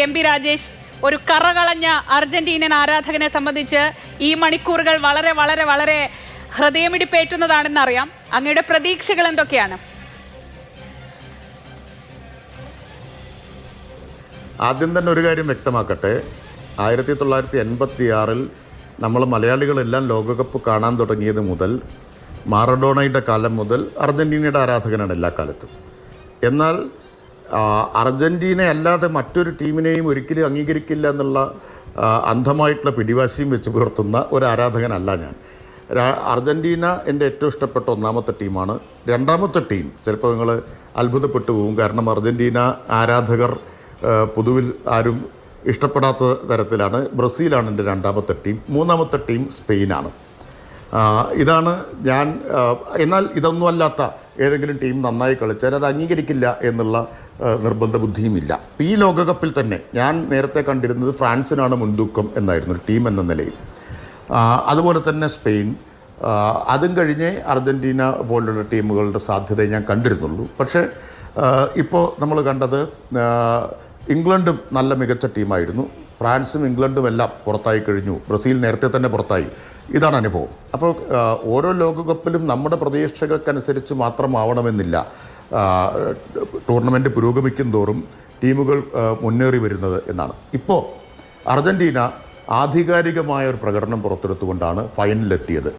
MP. Rajesh, ഒരു കറകളഞ്ഞ അർജന്റീനൻ ആരാധകനെ സംബന്ധിച്ച് ഈ മണിക്കൂറുകൾ വളരെ വളരെ വളരെ ഹൃദയമിടിപ്പേറ്റുന്നതാണെന്നറിയാം. അങ്ങയുടെ പ്രതീക്ഷകൾ എന്തൊക്കെയാണ്? ആദ്യം തന്നെ ഒരു കാര്യം വ്യക്തമാക്കട്ടെ. 1986 നമ്മൾ മലയാളികളെല്ലാം ലോകകപ്പ് കാണാൻ തുടങ്ങിയത് മുതൽ, മാറഡോണയുടെ കാലം മുതൽ അർജന്റീനയുടെ ആരാധകനാണ് എല്ലാ കാലത്തും. എന്നാൽ അർജന്റീന അല്ലാതെ മറ്റൊരു ടീമിനെയും ഒരിക്കലും അംഗീകരിക്കില്ല എന്നുള്ള അന്ധമായിട്ടുള്ള പിടിവാശിയും വെച്ച് പുലർത്തുന്ന ഒരു ആരാധകനല്ല ഞാൻ. അർജന്റീന എൻ്റെ ഏറ്റവും ഇഷ്ടപ്പെട്ട ഒന്നാമത്തെ ടീമാണ്. രണ്ടാമത്തെ ടീം ചിലപ്പോൾ നിങ്ങൾ അത്ഭുതപ്പെട്ടു പോകും. കാരണം അർജന്റീന ആരാധകർ പൊതുവിൽ ആരും ഇഷ്ടപ്പെടാത്ത തരത്തിലാണ്. ബ്രസീലാണ് എൻ്റെ രണ്ടാമത്തെ ടീം. മൂന്നാമത്തെ ടീം സ്പെയിനാണ്. ഇതാണ് ഞാൻ. എന്നാൽ ഇതൊന്നുമല്ലാത്ത ഏതെങ്കിലും ടീം നന്നായി കളിച്ചാൽ അത് അംഗീകരിക്കില്ല എന്നുള്ള നിർബന്ധ ബുദ്ധിയുമില്ല. ഈ ലോകകപ്പിൽ തന്നെ ഞാൻ നേരത്തെ കണ്ടിരുന്നത് ഫ്രാൻസിനാണ് മുൻതൂക്കം എന്നായിരുന്നു ഒരു ടീം എന്ന നിലയിൽ. അതുപോലെ തന്നെ സ്പെയിൻ, അതും കഴിഞ്ഞേ അർജന്റീന പോലുള്ള ടീമുകളുടെ സാധ്യതയെ ഞാൻ കണ്ടിരുന്നുള്ളൂ. പക്ഷേ ഇപ്പോൾ നമ്മൾ കണ്ടത് ഇംഗ്ലണ്ടും നല്ല മികച്ച ടീമായിരുന്നു. ഫ്രാൻസും ഇംഗ്ലണ്ടും എല്ലാം പുറത്തായി കഴിഞ്ഞു. ബ്രസീൽ നേരത്തെ തന്നെ പുറത്തായി. ഇതാണ് അനുഭവം. അപ്പോൾ ഓരോ ലോകകപ്പിലും നമ്മുടെ പ്രതീക്ഷകൾക്കനുസരിച്ച് മാത്രമാവണമെന്നില്ല ടൂർണമെൻറ്റ് പുരോഗമിക്കും തോറും ടീമുകൾ മുന്നേറി വരുന്നത് എന്നാണ്. ഇപ്പോൾ അർജന്റീന ആധികാരികമായ ഒരു പ്രകടനം പുറത്തെടുത്തുകൊണ്ടാണ് ഫൈനലിലെത്തിയത്.